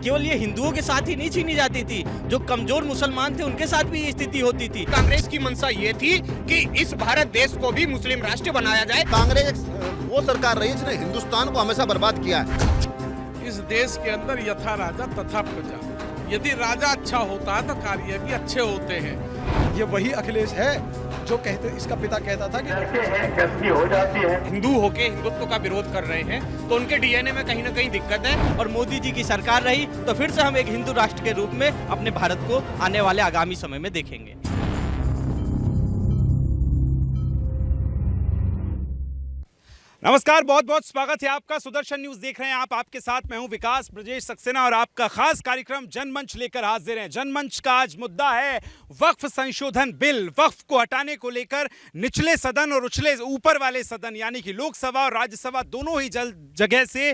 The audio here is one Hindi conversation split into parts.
केवल ये हिंदुओं के साथ ही नहीं छीनी जाती थी, जो कमजोर मुसलमान थे उनके साथ भी ये स्थिति होती थी। कांग्रेस की मंशा ये थी कि इस भारत देश को भी मुस्लिम राष्ट्र बनाया जाए। कांग्रेस वो सरकार रही जिसने हिंदुस्तान को हमेशा बर्बाद किया है। इस देश के अंदर यथा राजा तथा प्रजा, यदि राजा अच्छा होता है तो कार्य भी अच्छे होते हैं। ये वही अखिलेश है जो कहते, इसका पिता कहता था कि हो जाती है। हिंदू होके हिंदुत्व का विरोध कर रहे हैं तो उनके डीएनए में कहीं ना कहीं दिक्कत है। और मोदी जी की सरकार रही तो फिर से हम एक हिंदू राष्ट्र के रूप में अपने भारत को आने वाले आगामी समय में देखेंगे। नमस्कार, बहुत बहुत स्वागत है आपका। सुदर्शन न्यूज देख रहे हैं आप, आपके साथ मैं हूं विकास ब्रजेश सक्सेना और आपका खास कार्यक्रम जनमंच लेकर हाजिर हैं। जनमंच का आज मुद्दा है वक्फ संशोधन बिल। वक्फ को हटाने को लेकर निचले सदन और उछले ऊपर वाले सदन यानी कि लोकसभा और राज्यसभा दोनों ही जगह से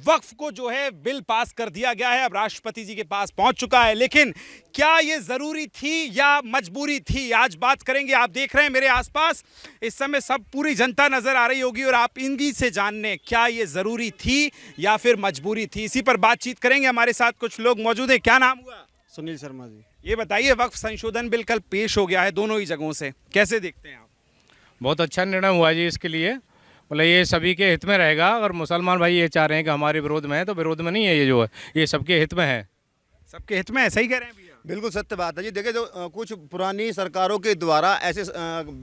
वक्फ को जो है बिल पास कर दिया गया है, अब राष्ट्रपति जी के पास पहुंच चुका है। लेकिन क्या ये जरूरी थी या मजबूरी थी, आज बात करेंगे। आप देख रहे हैं मेरे आसपास इस समय सब पूरी जनता नजर आ रही होगी और आप इनकी से जानने क्या ये जरूरी थी या फिर मजबूरी थी, इसी पर बातचीत करेंगे। हमारे साथ कुछ लोग मौजूद हैं। क्या नाम हुआ? सुनील शर्मा जी। ये बताइए, वक्फ संशोधन बिल कल पेश हो गया है दोनों ही जगहों से, कैसे देखते हैं आप? बहुत अच्छा निर्णय हुआ जी इसके लिए। मतलब ये सभी के हित में रहेगा। अगर मुसलमान भाई ये चाह रहे हैं कि हमारे विरोध में है तो विरोध में नहीं है, ये जो है ये सबके हित में है। सबके हित में है, सही कह रहे हैं भैया? बिल्कुल सत्य बात है जी। देखिए, जो कुछ पुरानी सरकारों के द्वारा ऐसे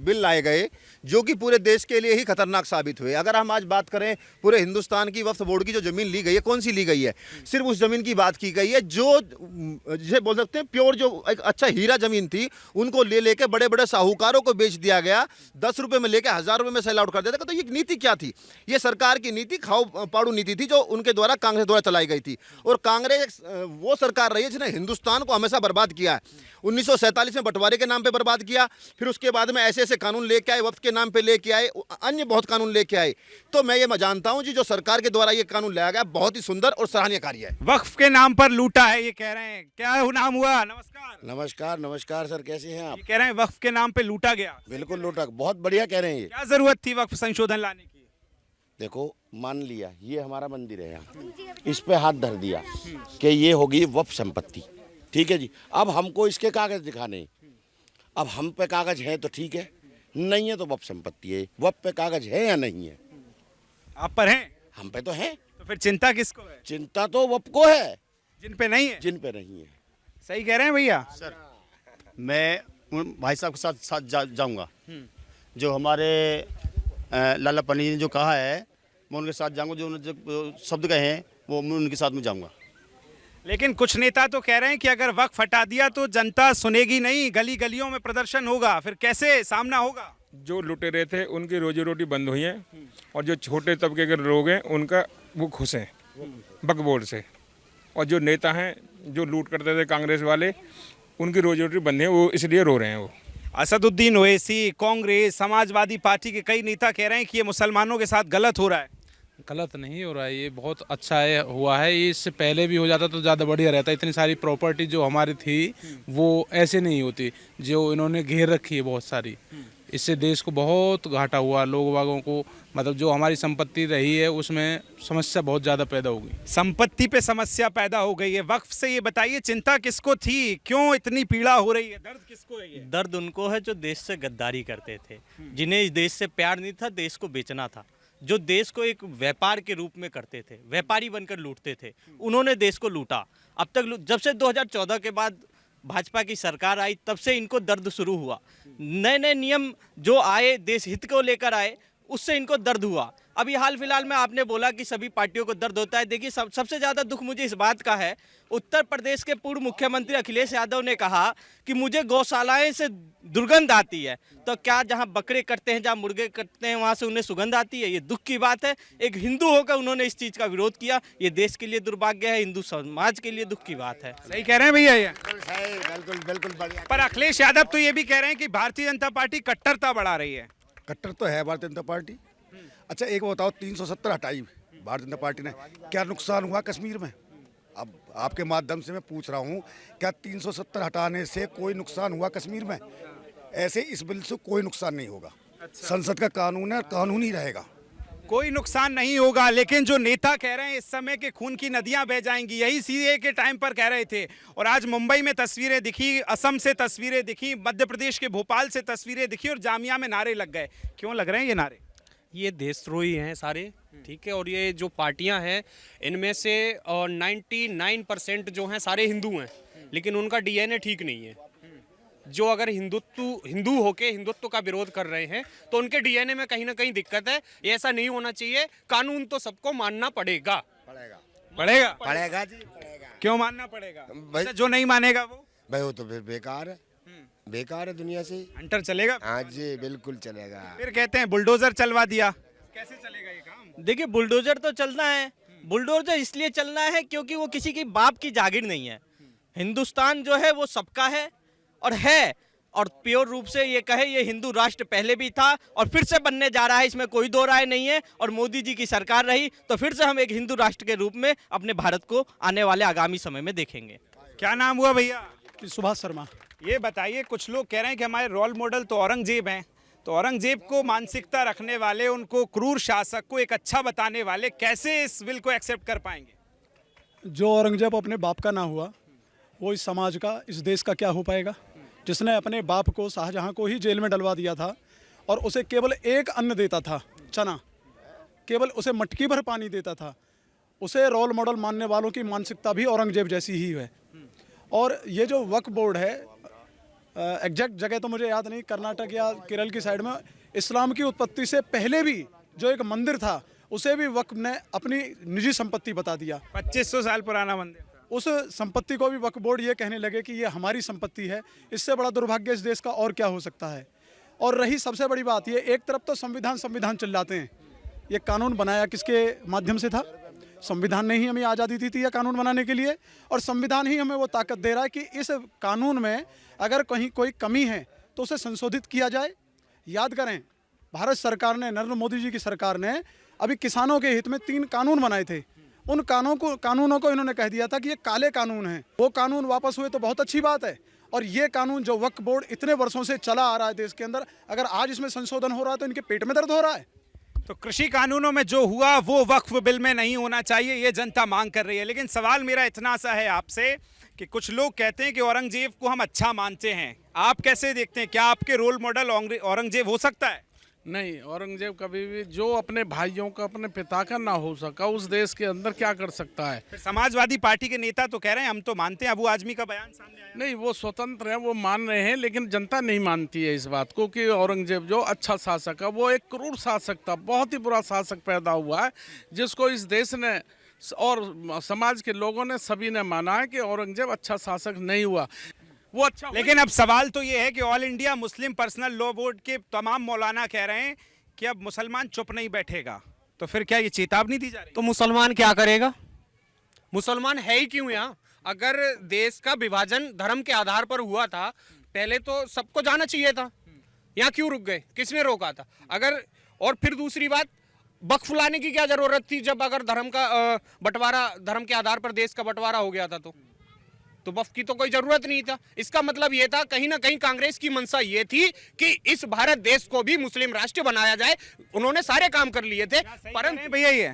बिल लाए गए जो कि पूरे देश के लिए ही खतरनाक साबित हुए। अगर हम आज बात करें पूरे हिंदुस्तान की वक्फ बोर्ड की जो ज़मीन ली गई है, कौन सी ली गई है? सिर्फ उस ज़मीन की बात की गई है जो जिसे बोल सकते हैं प्योर, जो एक अच्छा हीरा ज़मीन थी, उनको ले लेके बड़े बड़े साहूकारों को बेच दिया गया। 10 रुपये में लेके 1000 रुपये में सेल आउट कर दिया था। तो ये नीति क्या थी? ये सरकार की नीति खाओ पाड़ू नीति थी जो उनके द्वारा, कांग्रेस द्वारा चलाई गई थी। और कांग्रेस वो सरकार रही है जिसने हिंदुस्तान को हमेशा बर्बाद किया है। 1947 में बंटवारे के नाम पे बर्बाद किया, फिर उसके बाद में ऐसे ऐसे कानून लेके आए, वक्फ के नाम पे लेके आए, अन्य बहुत कानून लेके आए। तो मैं ये जानता हूं जी, जो सरकार के द्वारा ये कानून लाया गया बहुत ही सुंदर और सराहनीय कार्य है। वक्फ के नाम पर लूटा है ये कह रहे हैं, क्या नाम हुआ? नमस्कार। नमस्कार नमस्कार सर, कैसे हैं आप? ये कह रहे हैं वक्फ के नाम पे लूटा गया। बिल्कुल लूटा, बहुत बढ़िया कह रहे हैं ये। क्या जरूरत थी वक्फ संशोधन लाने की? देखो, मान लिया ये हमारा मंदिर है, यहाँ इस पे हाथ धर दिया कि ये होगी वक्फ संपत्ति, ठीक है जी। अब हमको इसके कागज दिखाने, अब हम पे कागज है तो ठीक है, नहीं है तो वक्फ संपत्ति है। वक्फ पे कागज है या नहीं है? आप पर है? हम पे तो है। तो फिर चिंता किसको है? चिंता तो वक्फ को है, जिन पे नहीं है। जिन पे नहीं है। सही कह रहे हैं भैया। सर, मैं उन भाई साहब के साथ जाऊंगा। जो हमारे लाला पंडित ने जो कहा है, मैं उनके साथ जाऊंगा। जो उन्होंने जो शब्द कहे हैं वो मैं उनके साथ में जाऊंगा। लेकिन कुछ नेता तो कह रहे हैं कि अगर वक्फ हटा दिया तो जनता सुनेगी नहीं, गली गलियों में प्रदर्शन होगा, फिर कैसे सामना होगा? जो लुटेरे थे उनकी रोजी रोटी बंद हुई है और जो छोटे तबके के लोग हैं उनका वो खुश हैं वक्फ बोर्ड से। और जो नेता हैं जो लूट करते थे कांग्रेस वाले, उनकी रोजी रोटी बंद है, वो इसलिए रो रहे हैं। वो असदुद्दीन ओवैसी, कांग्रेस, समाजवादी पार्टी के कई नेता कह रहे हैं कि ये मुसलमानों के साथ गलत हो रहा है। गलत नहीं हो रहा है, ये बहुत अच्छा है, हुआ है। ये इससे पहले भी हो जाता तो ज़्यादा बढ़िया रहता। इतनी सारी प्रॉपर्टी जो हमारी थी वो ऐसे नहीं होती, जो इन्होंने घेर रखी है बहुत सारी। इससे देश को बहुत घाटा हुआ, लोग बागों को। मतलब जो हमारी संपत्ति रही है उसमें समस्या बहुत ज़्यादा पैदा हो गई। संपत्ति पे समस्या पैदा हो गई है। वक्फ से ये बताइए, चिंता किसको थी, क्यों इतनी पीड़ा हो रही है, दर्द किसको है? ये दर्द उनको है जो देश से गद्दारी करते थे, जिन्हें इस देश से प्यार नहीं था, देश को बेचना था, जो देश को एक व्यापार के रूप में करते थे, व्यापारी बनकर लूटते थे। उन्होंने देश को लूटा। अब तक जब से 2014 के बाद भाजपा की सरकार आई, तब से इनको दर्द शुरू हुआ। नए नए नियम जो आए, देश हित को लेकर आए, उससे इनको दर्द हुआ। अभी हाल फिलहाल में आपने बोला कि सभी पार्टियों को दर्द होता है। देखिए, सबसे ज़्यादा दुख मुझे इस बात का है, उत्तर प्रदेश के पूर्व मुख्यमंत्री अखिलेश यादव ने कहा कि मुझे गौशालाएं से दुर्गंध आती है। तो क्या जहां बकरे कटते हैं, जहां मुर्गे कटते हैं, वहां से उन्हें सुगंध आती है? ये दुख की बात है। एक हिंदू होकर उन्होंने इस चीज़ का विरोध किया। ये देश के लिए दुर्भाग्य है, हिंदू समाज के लिए दुख की बात है। सही कह रहे हैं भैया ये। बिल्कुल बिल्कुल बढ़िया। पर अखिलेश यादव तो ये भी कह रहे हैं कि भारतीय जनता पार्टी कट्टरता बढ़ा रही है। कट्टर तो है भारतीय जनता पार्टी। अच्छा, एक बताओ, 370 हटाई भारतीय जनता पार्टी ने, क्या नुकसान हुआ कश्मीर में? अब आपके माध्यम से मैं पूछ रहा हूँ, क्या 370 हटाने से कोई नुकसान हुआ कश्मीर में? ऐसे इस बिल से कोई नुकसान नहीं होगा। संसद का कानून है, कानून ही रहेगा। कोई नुकसान नहीं होगा, लेकिन जो नेता कह रहे हैं इस समय के खून की नदियां बह जाएंगी, यही सीए के टाइम पर कह रहे थे। और आज मुंबई में तस्वीरें दिखी, असम से तस्वीरें दिखी, मध्य प्रदेश के भोपाल से तस्वीरें दिखी और जामिया में नारे लग गए। क्यों लग रहे हैं ये नारे? ये देशद्रोही हैं सारे, ठीक है। और ये जो पार्टियां हैं इनमें से 99% जो हैं सारे हिंदू हैं, लेकिन उनका डीएनए ठीक नहीं है। जो अगर हिंदू होके हिंदुत्व का विरोध कर रहे हैं तो उनके डीएनए में कहीं ना कहीं दिक्कत है। ये ऐसा नहीं होना चाहिए। कानून तो सबको मानना पड़ेगा। पड़ेगा जी, क्यों मानना पड़ेगा? अच्छा, जो नहीं मानेगा भाई वो तो फिर बेकार है, बेकार है दुनिया से। हंटर चलेगा? हाँ जी बिल्कुल चलेगा। फिर कहते हैं बुलडोजर चलवा दिया, कैसे चलेगा ये काम? देखिए, बुलडोजर तो चलना है। बुलडोजर इसलिए चलना है क्योंकि वो किसी की बाप की जागीर नहीं है। हिंदुस्तान जो है वो सबका है और प्योर रूप से ये कहे ये हिंदू राष्ट्र पहले भी था और फिर से बनने जा रहा है, इसमें कोई दो राय नहीं है। और मोदी जी की सरकार रही तो फिर से हम एक हिंदू राष्ट्र के रूप में अपने भारत को आने वाले आगामी समय में देखेंगे। क्या नाम हुआ भैया? सुभाष शर्मा। ये बताइए, कुछ लोग कह रहे हैं कि हमारे रोल मॉडल तो औरंगजेब हैं, तो औरंगजेब को मानसिकता रखने वाले, उनको क्रूर शासक को एक अच्छा बताने वाले कैसे इस बिल को एक्सेप्ट कर पाएंगे? जो औरंगजेब अपने बाप का ना हुआ वो इस समाज का, इस देश का क्या हो पाएगा? जिसने अपने बाप को, शाहजहां को ही जेल में डलवा दिया था और उसे केवल एक अन्न देता था, चना, केवल उसे मटकी भर पानी देता था, उसे रोल मॉडल मानने वालों की मानसिकता भी औरंगजेब जैसी ही है। और ये जो वक्फ बोर्ड है, एग्जैक्ट जगह तो मुझे याद नहीं, कर्नाटक या केरल की साइड में, इस्लाम की उत्पत्ति से पहले भी जो एक मंदिर था उसे भी वक्फ ने अपनी निजी संपत्ति बता दिया। 2500 साल पुराना मंदिर। उस संपत्ति को भी वक्फ बोर्ड ये कहने लगे कि ये हमारी संपत्ति है। इससे बड़ा दुर्भाग्य इस देश का और क्या हो सकता है? और रही सबसे बड़ी बात, ये एक तरफ तो संविधान चिल्लाते हैं, ये कानून बनाया किसके माध्यम से था? संविधान ने ही हमें आज़ादी दी थी यह कानून बनाने के लिए, और संविधान ही हमें वो ताकत दे रहा है कि इस कानून में अगर कहीं कोई कमी है तो उसे संशोधित किया जाए। याद करें, भारत सरकार ने, नरेंद्र मोदी जी की सरकार ने अभी किसानों के हित में 3 कानून बनाए थे। उन कानूनों को इन्होंने कह दिया था कि ये काले कानून हैं। वो कानून वापस हुए तो बहुत अच्छी बात है। और ये कानून जो वक्फ बोर्ड इतने वर्षों से चला आ रहा है देश के अंदर, अगर आज इसमें संशोधन हो रहा है तो इनके पेट में दर्द हो रहा है। तो कृषि कानूनों में जो हुआ वो वक्फ बिल में नहीं होना चाहिए, ये जनता मांग कर रही है। लेकिन सवाल मेरा इतना सा है आपसे कि कुछ लोग कहते हैं कि औरंगजेब को हम अच्छा मानते हैं, आप कैसे देखते हैं? क्या आपके रोल मॉडल औरंगजेब हो सकता है? नहीं, औरंगजेब कभी भी, जो अपने भाइयों का, अपने पिता का ना हो सका, उस देश के अंदर क्या कर सकता है? फिर समाजवादी पार्टी के नेता तो कह रहे हैं हम तो मानते हैं, अबू आजमी का बयान सामने आया। नहीं, वो स्वतंत्र है, वो मान रहे हैं, लेकिन जनता नहीं मानती है इस बात को कि औरंगजेब जो अच्छा शासक है, वो एक क्रूर शासक था, बहुत ही बुरा शासक पैदा हुआ है, जिसको इस देश ने और समाज के लोगों ने, सभी ने माना है कि औरंगजेब अच्छा शासक नहीं हुआ। वो अच्छा, लेकिन अब सवाल तो ये है कि all India Muslim personal law board के तमाम मौलाना कह रहे हैं कि अब मुसलमान चुप नहीं बैठेगा, तो फिर क्या ये चेतावनी दी जा रही है? तो मुसलमान क्या करेगा? मुसलमान है ही क्यों यहाँ? अगर देश का विभाजन धर्म के आधार पर हुआ था, पहले तो सबको जाना चाहिए था। यहाँ क्यों रुक गए? किसने रोका था? अगर, और फिर दूसरी बात, वक्फ लाने की क्या जरूरत थी जब अगर धर्म का बंटवारा, धर्म के आधार पर देश का बंटवारा हो गया था तो वक्फ की तो कोई जरूरत नहीं था। इसका मतलब ये था, कहीं ना कहीं कांग्रेस की मंशा ये थी कि इस भारत देश को भी मुस्लिम राष्ट्र बनाया जाए। उन्होंने सारे काम कर लिए थे, परंतु भैया ये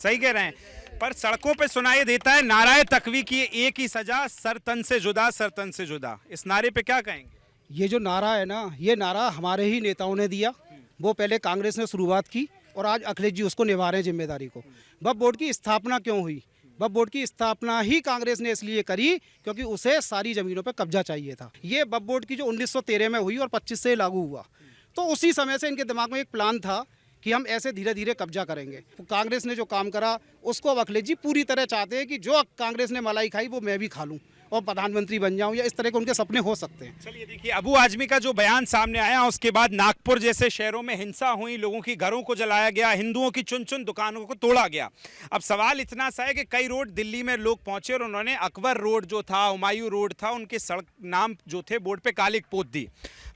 सही कह रहे हैं, पर सड़कों पे सुनाई देता है नाराए तकवी की एक ही सजा, सर तन से जुदा, सर तन से जुदा। इस नारे पे क्या कहेंगे? ये जो नारा है ना, ये नारा हमारे ही नेताओं ने दिया। वो पहले कांग्रेस ने शुरुआत की और आज अखिलेश जी उसको निभा रहे हैं जिम्मेदारी को। वक्फ बोर्ड की स्थापना क्यों हुई? वक्फ बोर्ड की स्थापना ही कांग्रेस ने इसलिए करी क्योंकि उसे सारी जमीनों पर कब्जा चाहिए था। ये वक्फ बोर्ड की जो 1913 में हुई और 25 से लागू हुआ, तो उसी समय से इनके दिमाग में एक प्लान था कि हम ऐसे धीरे धीरे कब्जा करेंगे। कांग्रेस ने जो काम करा उसको अब अखिलेश जी पूरी तरह चाहते हैं कि जो कांग्रेस ने मलाई खाई वो मैं भी खा लूँ और प्रधानमंत्री बन जाऊं, या इस तरह के उनके सपने हो सकते हैं। चलिए देखिए, अबू आजमी का जो बयान सामने आया, उसके बाद नागपुर जैसे शहरों में हिंसा हुई, लोगों की घरों को जलाया गया, हिंदुओं की चुन चुन दुकानों को तोड़ा गया। अब सवाल इतना सा है कि कई रोड दिल्ली में लोग पहुंचे और उन्होंने अकबर रोड जो था, हुमायूं रोड था, उनके सड़क नाम जो थे बोर्ड पे कालिक पोत दी।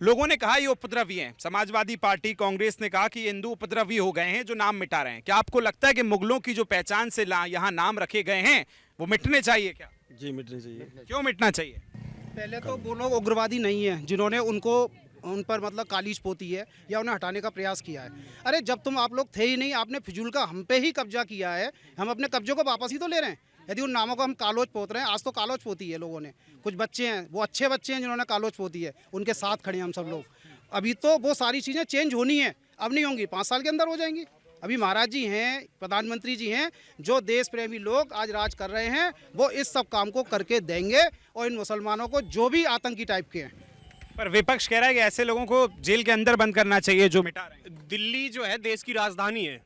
लोगों ने कहा ये उपद्रवी हैं। समाजवादी पार्टी, कांग्रेस ने कहा कि हिंदू उपद्रवी हो गए हैं जो नाम मिटा रहे हैं। क्या आपको लगता है कि मुगलों की जो पहचान से यहाँ नाम रखे गए हैं वो मिटने चाहिए क्या? जी मिटने चाहिए। क्यों मिटना चाहिए? पहले तो वो लोग उग्रवादी नहीं है जिन्होंने उनको उन पर मतलब कालीज पोती है या उन्हें हटाने का प्रयास किया है। अरे जब तुम आप लोग थे ही नहीं, आपने फिजूल का हम पे ही कब्जा किया है, हम अपने कब्जों को वापस ही तो ले रहे हैं। यदि उन नामों को हम कालोज पोत रहे हैं, आज तो कालोज पोती है लोगों ने, कुछ बच्चे हैं वो अच्छे बच्चे हैं जिन्होंने कालोज पोती है, उनके साथ खड़े हैं हम सब लोग। अभी तो वो सारी चीज़ें चेंज होनी है, अब नहीं होंगी, 5 साल के अंदर हो जाएंगी। अभी महाराज जी हैं, प्रधानमंत्री जी हैं, जो देश प्रेमी लोग आज राज कर रहे हैं, वो इस सब काम को करके देंगे और इन मुसलमानों को जो भी आतंकी टाइप के हैं। पर विपक्ष कह रहा है कि ऐसे लोगों को जेल के अंदर बंद करना चाहिए जो मिटा रहे हैं। दिल्ली जो है देश की राजधानी है,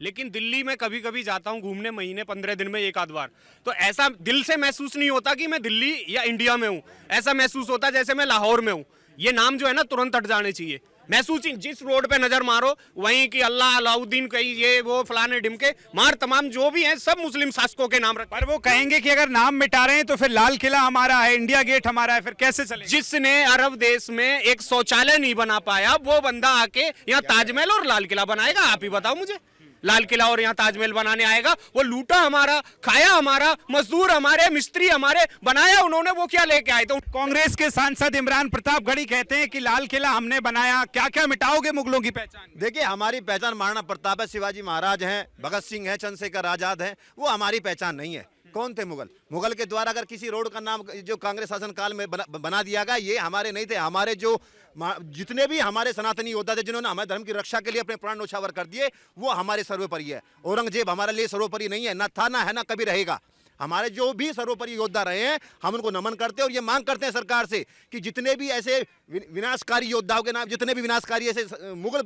लेकिन दिल्ली में कभी कभी जाता हूँ घूमने, महीने 15 दिन में एक आध बार, तो ऐसा दिल से महसूस नहीं होता कि मैं दिल्ली या इंडिया में हूँ। ऐसा महसूस होता जैसे मैं लाहौर में हूँ। ये नाम जो है ना तुरंत हट जाने चाहिए। महसूस ही, जिस रोड पे नजर मारो वहीं कि अल्लाह अलाउद्दीन कहीं ये वो फलाने ढिमके मार, तमाम जो भी हैं सब मुस्लिम शासकों के नाम रख। पर वो कहेंगे कि अगर नाम मिटा रहे हैं तो फिर लाल किला हमारा है, इंडिया गेट हमारा है, फिर कैसे चले? जिसने अरब देश में एक शौचालय नहीं बना पाया, वो बंदा आके यहाँ ताजमहल और लाल किला बनाएगा? आप ही बताओ मुझे। लाल किला और यहाँ ताजमहल बनाने आएगा? वो लूटा हमारा, खाया हमारा, मजदूर हमारे, मिस्त्री हमारे, बनाया उन्होंने, वो क्या लेके आए? तो कांग्रेस के सांसद इमरान प्रतापगढ़ी कहते हैं कि लाल किला हमने बनाया, क्या क्या मिटाओगे मुगलों की पहचान? देखिए, हमारी पहचान महाराणा प्रताप है, शिवाजी महाराज हैं, भगत सिंह हैं, चंद्रशेखर आजाद हैं, वो हमारी पहचान नहीं है। कौन थे मुगल? मुगल के द्वारा अगर किसी रोड का नाम जो कांग्रेस शासन काल में बना दिया गया, ये हमारे नहीं थे। हमारे जो जितने भी हमारे सनातनी योद्धा थे जिन्होंने हमारे धर्म की रक्षा के लिए अपने प्राण न्यौछावर कर दिए, वो हमारे सर्वोपरि है। औरंगजेब हमारे लिए सर्वोपरि नहीं है, ना था, ना है, ना कभी रहेगा। हमारे जो भी सर्वोपरि योद्धा रहे हैं, हम उनको नमन करते हैं और ये मांग करते हैं सरकार से कि जितने भी ऐसे विनाशकारी योद्धाओं के नाम, जितने भी विनाशकारी ऐसे मुगल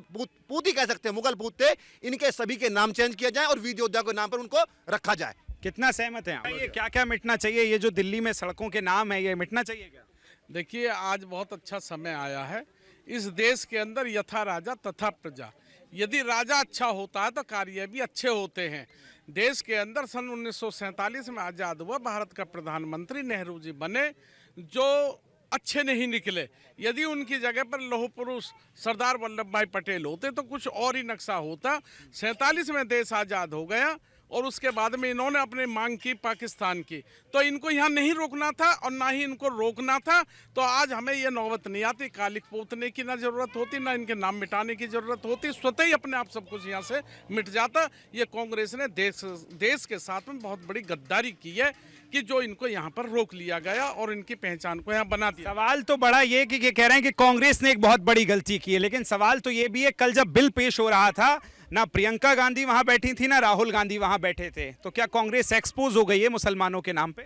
पूत ही कह सकते हैं, मुगल पूत थे, इनके सभी के नाम चेंज किया जाए और वीर योद्धा के नाम पर उनको रखा जाए। कितना सहमत हैं आप? ये क्या क्या मिटना चाहिए? ये जो दिल्ली में सड़कों के नाम है, ये मिटना चाहिए क्या? देखिए, आज बहुत अच्छा समय आया है। इस देश के अंदर यथा राजा तथा प्रजा। यदि राजा अच्छा होता है तो कार्य भी अच्छे होते हैं। देश के अंदर सन 1947 में आज़ाद हुआ, भारत का प्रधानमंत्री नेहरू जी बने, जो अच्छे नहीं निकले। यदि उनकी जगह पर लौह पुरुष सरदार वल्लभ भाई पटेल होते तो कुछ और ही नक्शा होता। 47 में देश आज़ाद हो गया और उसके बाद में इन्होंने अपनी मांग की पाकिस्तान की, तो इनको यहाँ नहीं रोकना था और ना ही इनको रोकना था। तो आज हमें ये नौबत नहीं आती, कालिक पोतने की ना जरूरत होती, ना इनके नाम मिटाने की जरूरत होती, स्वतः ही अपने आप सब कुछ यहाँ से मिट जाता। ये कांग्रेस ने देश के साथ में बहुत बड़ी गद्दारी की है कि जो इनको यहाँ पर रोक लिया गया और इनकी पहचान को यहाँ बना दिया। सवाल तो बड़ा ये कि कह रहे हैं कि कांग्रेस ने एक बहुत बड़ी गलती की है, लेकिन सवाल तो ये भी है, कल जब बिल पेश हो रहा था, ना प्रियंका गांधी वहां बैठी थी, ना राहुल गांधी वहां बैठे थे, तो क्या कांग्रेस एक्सपोज हो गई है मुसलमानों के नाम पे?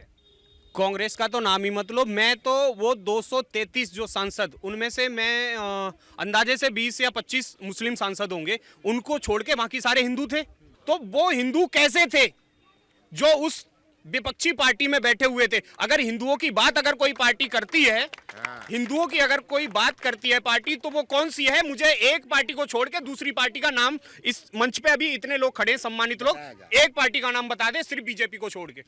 कांग्रेस का तो नाम ही मत लो। मैं तो वो 233 जो सांसद, उनमें से मैं अंदाजे से 20 या 25 मुस्लिम सांसद होंगे, उनको छोड़ के बाकी सारे हिंदू थे। तो वो हिंदू कैसे थे जो उस विपक्षी पार्टी में बैठे हुए थे? अगर हिंदुओं की बात अगर कोई पार्टी करती है, हिंदुओं की अगर कोई बात करती है पार्टी, तो वो कौन सी है? मुझे एक पार्टी को छोड़ के दूसरी पार्टी का नाम, इस मंच पे अभी इतने लोग खड़े हैं सम्मानित लोग, एक पार्टी का नाम बता दे सिर्फ बीजेपी को छोड़ के,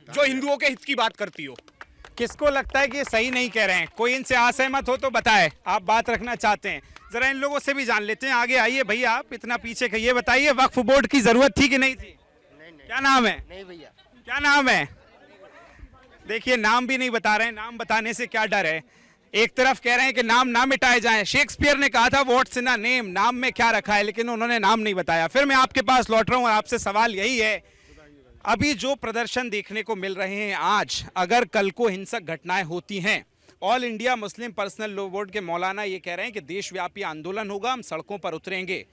जो हिंदुओं के हित की बात करती हो। किसको लगता है कि ये सही नहीं कह रहे हैं? कोई इनसे असहमत हो तो बताए, आप बात रखना चाहते हैं। जरा इन लोगों से भी जान लेते हैं। आगे आइए भैया, आप इतना पीछे ये बताइए, वक्फ बोर्ड की जरूरत थी कि नहीं थी? क्या नाम है? नहीं भैया। क्या नाम है? देखिए, नाम भी नहीं बता रहे हैं। नाम बताने से क्या डर है? एक तरफ कह रहे हैं कि नाम ना मिटाए जाएं। शेक्सपियर ने कहा था व्हाट्स इन अ नेम, नाम में क्या रखा है, लेकिन उन्होंने नाम नहीं बताया। फिर मैं आपके पास लौट रहा हूं और आपसे सवाल यही है, अभी जो प्रदर्शन देखने को मिल रहे हैं आज, अगर कल को हिंसक घटनाएं होती हैं, all India Muslim personal law board के मौलाना ये कह रहे हैं कि देशव्यापी आंदोलन होगा, हम सड़कों पर उतरेंगे,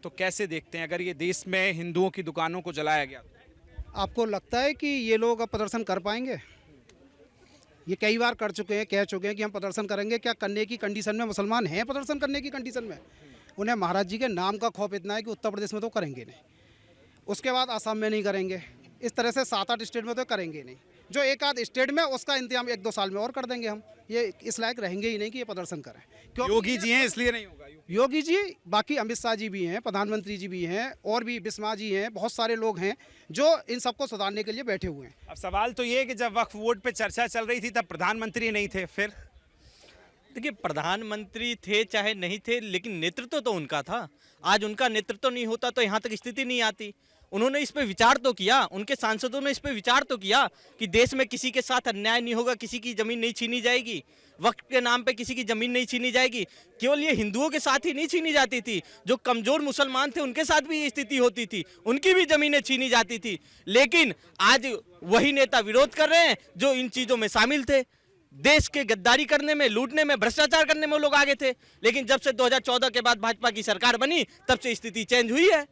तो कैसे देखते हैं अगर ये देश में हिंदुओं की दुकानों को जलाया गया? आपको लगता है कि ये लोग अब प्रदर्शन कर पाएंगे? ये कई बार कर चुके हैं, कह चुके हैं कि हम प्रदर्शन करेंगे। क्या करने की कंडीशन में मुसलमान हैं? प्रदर्शन करने की कंडीशन में उन्हें महाराज जी के नाम का खौफ इतना है कि उत्तर प्रदेश में तो करेंगे नहीं, उसके बाद असम में नहीं करेंगे, इस तरह से 7-8 स्टेट में तो करेंगे नहीं। जो एक आध स्टेट में उसका इंतजाम 1-2 साल में और कर देंगे हम। ये इस लायक रहेंगे ही नहीं कि ये प्रदर्शन करें। क्यों? योगी जी हैं इसलिए नहीं होगा। योगी जी, बाकी अमित शाह जी भी हैं, प्रधानमंत्री जी भी हैं, और भी बिस्मा जी हैं, बहुत सारे लोग हैं जो इन सबको सुधारने के लिए बैठे हुए हैं। अब सवाल तो ये है कि जब वक्फ बोर्ड पे चर्चा चल रही थी तब प्रधानमंत्री नहीं थे। फिर देखिए, प्रधानमंत्री थे चाहे नहीं थे, लेकिन नेतृत्व तो उनका था। आज उनका नेतृत्व नहीं होता तो यहाँ तक स्थिति नहीं आती। उन्होंने इस पे विचार तो किया, उनके सांसदों ने इस पे विचार तो किया कि देश में किसी के साथ अन्याय नहीं होगा, किसी की जमीन नहीं छीनी जाएगी, वक्त के नाम पे किसी की जमीन नहीं छीनी जाएगी। केवल ये हिंदुओं के साथ ही नहीं छीनी जाती थी, जो कमजोर मुसलमान थे उनके साथ भी ये स्थिति होती थी, उनकी भी जमीनें छीनी जाती थी। लेकिन आज वही नेता विरोध कर रहे हैं जो इन चीजों में शामिल थे। देश के गद्दारी करने में, लूटने में, भ्रष्टाचार करने में वो लोग आगे थे। लेकिन जब से 2014 के बाद भाजपा की सरकार बनी तब से स्थिति चेंज हुई है।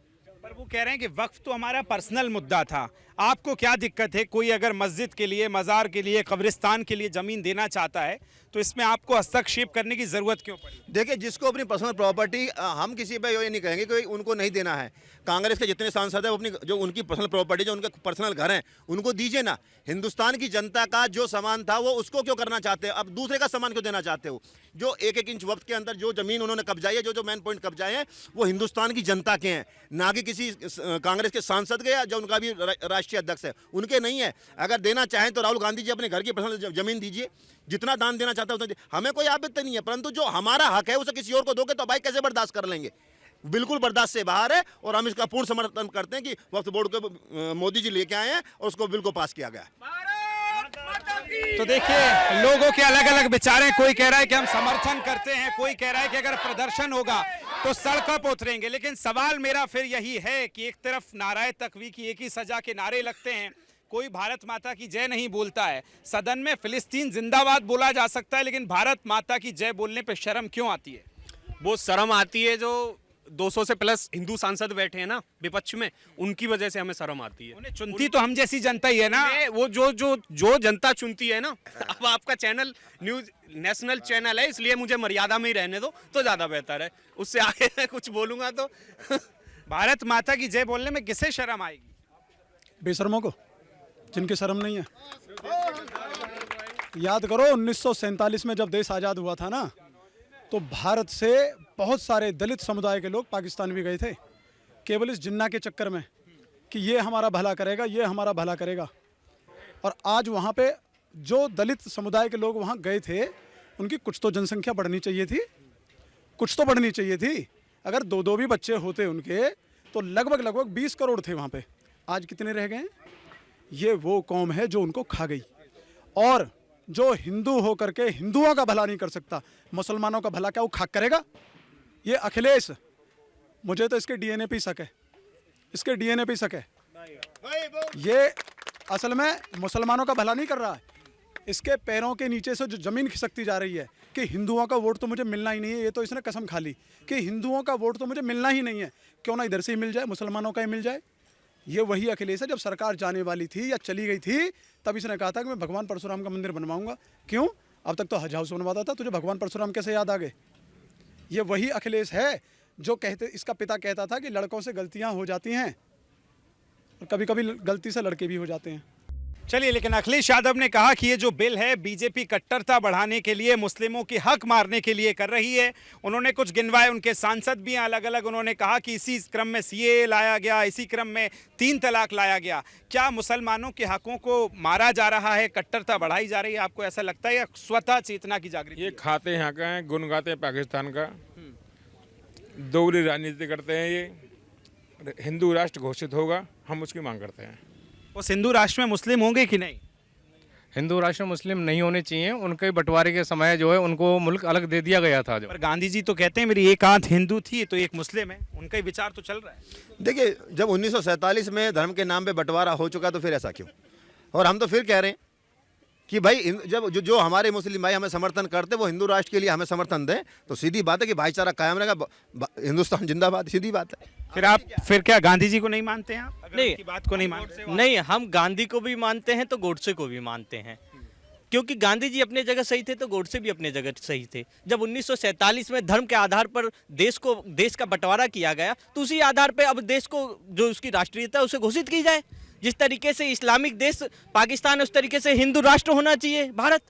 पर वो कह रहे हैं कि वक्फ तो हमारा पर्सनल मुद्दा था, आपको क्या दिक्कत है? कोई अगर मस्जिद के लिए, मज़ार के लिए, कब्रिस्तान के लिए ज़मीन देना चाहता है तो इसमें आपको हस्तक्षेप करने की ज़रूरत क्यों पड़ी? देखिए, जिसको अपनी पर्सनल प्रॉपर्टी, हम किसी पे ये नहीं कहेंगे कि उनको नहीं देना है। कांग्रेस के जितने सांसद हैं वो अपनी जो उनकी पर्सनल प्रॉपर्टी, जो उनके पर्सनल घर हैं, उनको दीजिए ना। हिंदुस्तान की जनता का जो सामान था वो उसको क्यों करना चाहते हो? अब दूसरे का सामान क्यों देना चाहते हो? जो 1-1 इंच वक्त के अंदर जो जमीन उन्होंने कब्जाई है, जो मेन पॉइंट कब्जाए हैं, वो हिंदुस्तान की जनता के हैं, ना कि किसी कांग्रेस के सांसद के या जो उनका भी राष्ट्रीय अध्यक्ष है उनके नहीं है। अगर देना चाहें तो राहुल गांधी जी अपने घर की पर्सनल जमीन दीजिए, जितना दान देना चाहता है उतना दीजिए, हमें कोई आपत्ति नहीं है। परंतु जो हमारा हक है उसे किसी और को दोगे तो भाई कैसे बर्दाश्त कर लेंगे? बिल्कुल बर्दाश्त से बाहर है। और हम इसका पूर्ण समर्थन करते हैं कि वक्फ बोर्ड को मोदी जी लेके आए हैं और उसको बिल को पास किया गया। तो देखिए, लोगों के अलग अलग विचार हैं। कोई कह रहा है कि हम समर्थन करते हैं, कोई कह रहा है कि अगर प्रदर्शन होगा तो सड़कों पर उतरेंगे। लेकिन सवाल मेरा फिर यही है कि एक तरफ नाराए तकवी की एक ही सजा के नारे लगते हैं, कोई भारत माता की जय नहीं बोलता है। सदन में फिलिस्तीन जिंदाबाद बोला जा सकता है, लेकिन भारत माता की जय बोलने पे शर्म क्यों आती है? वो शर्म आती है जो 200 से प्लस हिंदू सांसद बैठे हैं ना विपक्ष में, उनकी वजह से हमें शर्म आती है। उन्हें चुनती तो हम जैसी जनता ही है ना। वो जो जनता चुनती है ना। अब आपका चैनल न्यूज नेशनल चैनल है, इसलिए मुझे मर्यादा में ही रहने दो तो ज्यादा बेहतर है। उससे आगे मैं कुछ बोलूंगा तो भारत माता की जय बोलने में किसे शर्म आएगी? बेशर्मों को, जिनकी शर्म नहीं है। याद करो 1947 में जब देश आज़ाद हुआ था ना, तो भारत से बहुत सारे दलित समुदाय के लोग पाकिस्तान भी गए थे, केवल इस जिन्ना के चक्कर में कि ये हमारा भला करेगा, ये हमारा भला करेगा। और आज वहाँ पे जो दलित समुदाय के लोग वहाँ गए थे, उनकी कुछ तो जनसंख्या बढ़नी चाहिए थी, कुछ तो बढ़नी चाहिए थी। अगर 2-2 भी बच्चे होते उनके तो लगभग 20 करोड़ थे वहाँ पे। आज कितने रह गए हैं? ये वो कौम है जो उनको खा गई। और जो हिंदू होकर के हिंदुओं का भला नहीं कर सकता, मुसलमानों का भला क्या वो खाक करेगा? ये अखिलेश, मुझे तो इसके डीएनए पे शक है, इसके डीएनए पे शक है। ये असल में मुसलमानों का भला नहीं कर रहा है, इसके पैरों के नीचे से जो जमीन खिसकती जा रही है कि हिंदुओं का वोट तो मुझे मिलना ही नहीं है। ये तो इसने कसम खा ली कि हिंदुओं का वोट तो मुझे मिलना ही नहीं है, क्यों ना इधर से ही मिल जाए, मुसलमानों का ही मिल जाए। ये वही अखिलेश है, जब सरकार जाने वाली थी या चली गई थी तब इसने कहा था कि मैं भगवान परशुराम का मंदिर बनवाऊंगा। क्यों? अब तक तो हज हाउस बनवाता था, तुझे भगवान परशुराम कैसे याद आ गए? ये वही अखिलेश है जो इसका पिता कहता था कि लड़कों से गलतियां हो जाती हैं और कभी कभी गलती से लड़के भी हो जाते हैं। चलिए, लेकिन अखिलेश यादव ने कहा कि ये जो बिल है बीजेपी कट्टरता बढ़ाने के लिए, मुस्लिमों की हक मारने के लिए कर रही है। उन्होंने कुछ गिनवाए, उनके सांसद भी हैं अलग अलग। उन्होंने कहा कि इसी क्रम में सीएए लाया गया, इसी क्रम में 3 तलाक लाया गया। क्या मुसलमानों के हकों को मारा जा रहा है, कट्टरता बढ़ाई जा रही है? आपको ऐसा लगता है या स्वतः चेतना की जागृति? ये खाते यहाँ का है, गुन गाते हैं पाकिस्तान का, दोगली राजनीति करते हैं। ये हिंदू राष्ट्र घोषित होगा, हम उसकी मांग करते हैं। उस हिंदू राष्ट्र में मुस्लिम होंगे कि नहीं? हिंदू राष्ट्र मुस्लिम नहीं होने चाहिए। उनके बंटवारे के समय जो है उनको मुल्क अलग दे दिया गया था। पर गांधी जी तो कहते हैं मेरी एक आंख हिंदू थी तो एक मुस्लिम है, उनका ही विचार तो चल रहा है। देखिए, जब 1947 में धर्म के नाम पे बंटवारा हो चुका तो फिर ऐसा क्यों? और हम तो फिर कह रहे हैं कि भाई जब जो हमारे मुस्लिम भाई हमें समर्थन करते वो हिंदू राष्ट्र के लिए हमें समर्थन दें तो सीधी बात है कि भाईचारा कायम रहेगा, हिंदुस्तान जिंदाबाद, सीधी बात है। फिर क्या गांधी जी को नहीं मानते हैं आप? नहीं, उनकी बात को नहीं मानते? नहीं, हम गांधी को भी मानते हैं तो गोडसे को भी मानते हैं, क्योंकि गांधी जी अपने जगह सही थे तो गोडसे भी अपने जगह सही थे। जब 1947 में धर्म के आधार पर देश का बंटवारा किया गया तो उसी आधार पर अब देश को जो उसकी राष्ट्रीयता है उसे घोषित की जाए। जिस तरीके से इस्लामिक देश पाकिस्तान है उस तरीके से हिंदू राष्ट्र होना चाहिए भारत।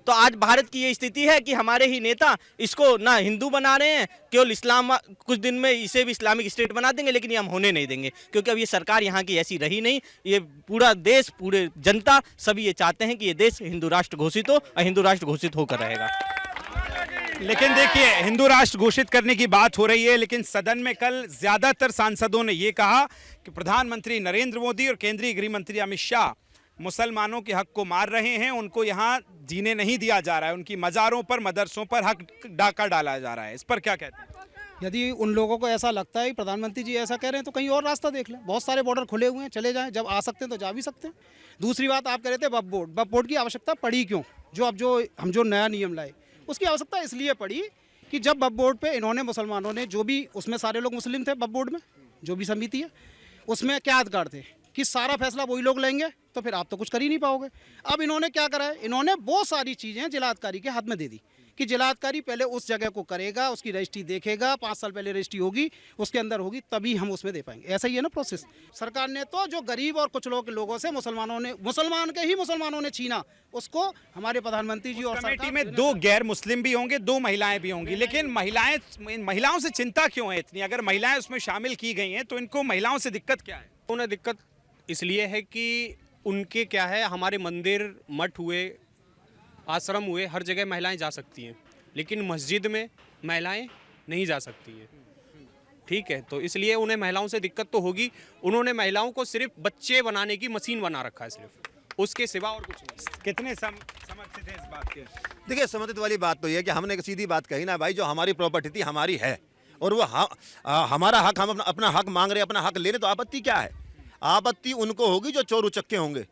तो आज भारत की ये स्थिति है कि हमारे ही नेता इसको ना हिंदू बना रहे हैं, केवल इस्लाम, कुछ दिन में इसे भी इस्लामिक स्टेट बना देंगे, लेकिन ये हम होने नहीं देंगे क्योंकि अब ये सरकार यहाँ की ऐसी रही नहीं। ये पूरा देश, पूरे जनता सभी ये चाहते हैं कि ये देश हिंदू राष्ट्र घोषित हो और हिंदू राष्ट्र घोषित होकर रहेगा। लेकिन देखिए, हिंदू राष्ट्र घोषित करने की बात हो रही है, लेकिन सदन में कल ज्यादातर सांसदों ने ये कहा कि प्रधानमंत्री नरेंद्र मोदी और केंद्रीय गृह मंत्री अमित शाह मुसलमानों के हक को मार रहे हैं, उनको यहाँ जीने नहीं दिया जा रहा है, उनकी मज़ारों पर, मदरसों पर हक डाका डाला जा रहा है। इस पर क्या कहते हैं? यदि उन लोगों को ऐसा लगता है प्रधानमंत्री जी ऐसा कह रहे हैं तो कहीं और रास्ता देख लें। बहुत सारे बॉर्डर खुले हुए हैं, चले जाएं, जब आ सकते हैं तो जा भी सकते हैं। दूसरी बात, आप कह रहे थे वक्फ बोर्ड की आवश्यकता पड़ी क्यों? हम जो नया नियम लाए उसकी आवश्यकता इसलिए पड़ी कि जब वक्फ बोर्ड पे इन्होंने मुसलमानों ने, जो भी उसमें सारे लोग मुस्लिम थे वक्फ बोर्ड में, जो भी समिति है उसमें क्या अधिकार थे कि सारा फैसला वही लोग लेंगे, तो फिर आप तो कुछ कर ही नहीं पाओगे। अब इन्होंने क्या करा है, इन्होंने बहुत सारी चीज़ें जिलाधिकारी के हाथ में दे दी कि जिलाधिकारी पहले उस जगह को करेगा, उसकी रजिस्ट्री देखेगा, 5 साल पहले रजिस्ट्री होगी, उसके अंदर होगी, तभी हम उसमें दे पाएंगे। ऐसा ही है ना प्रोसेस। सरकार ने तो जो गरीब और कुछ लोगों से मुसलमानों ने छीना, उसको हमारे प्रधानमंत्री जी और कमेटी में 2 गैर मुस्लिम भी होंगे, 2 महिलाएं भी होंगी, लेकिन महिलाओं से चिंता क्यों है इतनी? अगर महिलाएं उसमें शामिल की गई हैं तो इनको महिलाओं से दिक्कत क्या है? उन्हें दिक्कत इसलिए है कि उनके क्या है, हमारे मंदिर, मठ हुए, आश्रम हुए, हर जगह महिलाएं जा सकती हैं, लेकिन मस्जिद में महिलाएं नहीं जा सकती हैं। ठीक है, तो इसलिए उन्हें महिलाओं से दिक्कत तो होगी। उन्होंने महिलाओं को सिर्फ बच्चे बनाने की मशीन बना रखा है, सिर्फ, उसके सिवा और कुछ नहीं। कितने समर्थित हैं इस बात के? देखिए, समर्थित वाली बात तो ये है कि हमने एक सीधी बात कही ना भाई, जो हमारी प्रॉपर्टी थी हमारी है, और वो हमारा हक, हम अपना हक मांग रहे हैं, अपना हक ले रहे, तो आपत्ति क्या है? आपत्ति उनको होगी जो चोर उचक्के होंगे।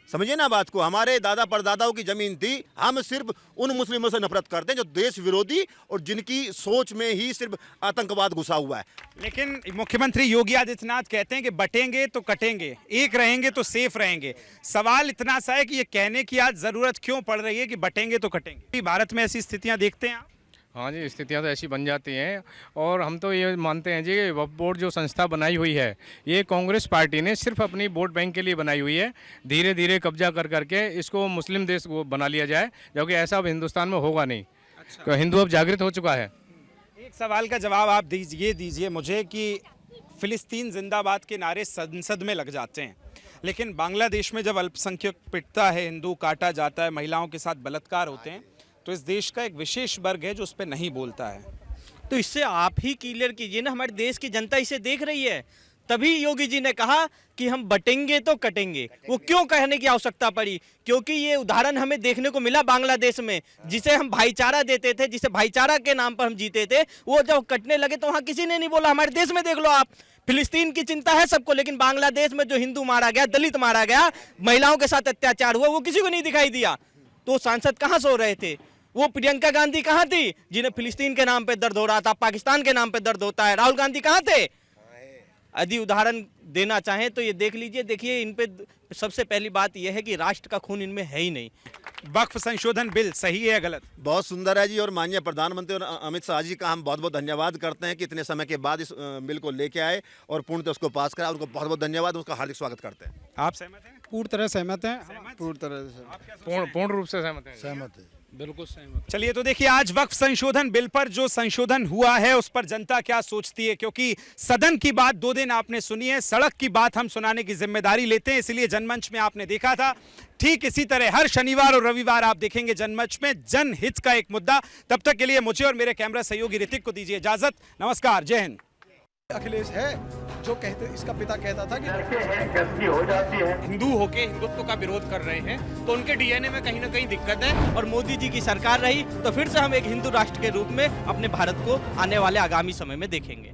समझिए ना बात को। हमारे दादा परदादाओं की जमीन थी, हम सिर्फ उन मुस्लिमों से नफरत करते हैं जो देश विरोधी और जिनकी सोच में ही सिर्फ आतंकवाद घुसा हुआ है। लेकिन मुख्यमंत्री योगी आदित्यनाथ कहते हैं कि बटेंगे तो कटेंगे, एक रहेंगे तो सेफ रहेंगे। सवाल इतना सा है कि ये कहने की आज जरूरत क्यों पड़ रही है कि बटेंगे तो कटेंगे? भारत में ऐसी स्थितियां देखते हैं आप? हाँ जी, स्थितियाँ तो ऐसी बन जाती हैं, और हम तो ये मानते हैं जी कि वक्फ बोर्ड जो संस्था बनाई हुई है, ये कांग्रेस पार्टी ने सिर्फ अपनी वोट बैंक के लिए बनाई हुई है। धीरे धीरे कब्जा कर करके इसको मुस्लिम देश को बना लिया जाए, जबकि ऐसा अब हिंदुस्तान में होगा नहीं। तो हिंदू अब जागृत हो चुका है। एक सवाल का जवाब आप दीजिए मुझे कि फिलिस्तीन जिंदाबाद के नारे संसद में लग जाते हैं, लेकिन बांग्लादेश में जब अल्पसंख्यक पिटता है, हिंदू काटा जाता है, महिलाओं के साथ बलात्कार होते हैं, तो इस देश का एक विशेष वर्ग है जो उस पर नहीं बोलता है। तो इससे आप ही क्लियर कीजिए ना, हमारे देश की जनता इसे देख रही है। तभी योगी जी ने कहा कि हम बटेंगे तो कटेंगे। वो क्यों कहने की आवश्यकता पड़ी? क्योंकि ये उदाहरण हमें देखने को मिला बांग्लादेश में, जिसे हम भाईचारा देते थे, जिसे भाईचारा के नाम पर हम जीते थे, वो जब कटने लगे तो वहाँ किसी ने नहीं बोला। हमारे देश में देख लो आप, फिलिस्तीन की चिंता है सबको, लेकिन बांग्लादेश में जो हिंदू मारा गया, दलित मारा गया, महिलाओं के साथ अत्याचार हुआ, वो किसी को नहीं दिखाई दिया। तो सांसद कहाँ सो रहे थे? वो प्रियंका गांधी कहाँ थी जिन्हें फिलिस्तीन के नाम पे दर्द हो रहा था, पाकिस्तान के नाम पे दर्द होता है? राहुल गांधी कहाँ थे? यदि उदाहरण देना चाहें तो ये देख लीजिए। देखिए, इन पे सबसे पहली बात यह है कि राष्ट्र का खून इनमें है ही नहीं। वक्फ संशोधन बिल सही है या गलत? बहुत सुंदर है जी, और माननीय प्रधानमंत्री और अमित शाह जी का हम बहुत बहुत धन्यवाद करते हैं कि इतने समय के बाद इस बिल को लेके आए और पूर्णतः उसको पास करा। उनको बहुत बहुत धन्यवाद, उसका हार्दिक स्वागत करते हैं। आप सहमत हैं? पूर्ण तरह सहमत हैं। पूर्ण तरह से पूर्ण रूप से सहमत हैं। सहमत है, बिल्कुल सहमत। चलिए, तो देखिए, आज वक्फ संशोधन बिल पर जो संशोधन हुआ है उस पर जनता क्या सोचती है, क्योंकि सदन की बात 2 दिन आपने सुनी है, सड़क की बात हम सुनाने की जिम्मेदारी लेते हैं, इसलिए जनमंच में आपने देखा था। ठीक इसी तरह हर शनिवार और रविवार आप देखेंगे जनमंच में जनहित का एक मुद्दा। तब तक के लिए मुझे और मेरे कैमरा सहयोगी ऋतिक को दीजिए इजाजत। नमस्कार, जय हिंद। अखिलेश है जो कहते, इसका पिता कहता था कि हिंदू होके हिंदुत्व का विरोध कर रहे हैं, तो उनके डीएनए में कहीं ना कहीं दिक्कत है। और मोदी जी की सरकार रही तो फिर से हम एक हिंदू राष्ट्र के रूप में अपने भारत को आने वाले आगामी समय में देखेंगे।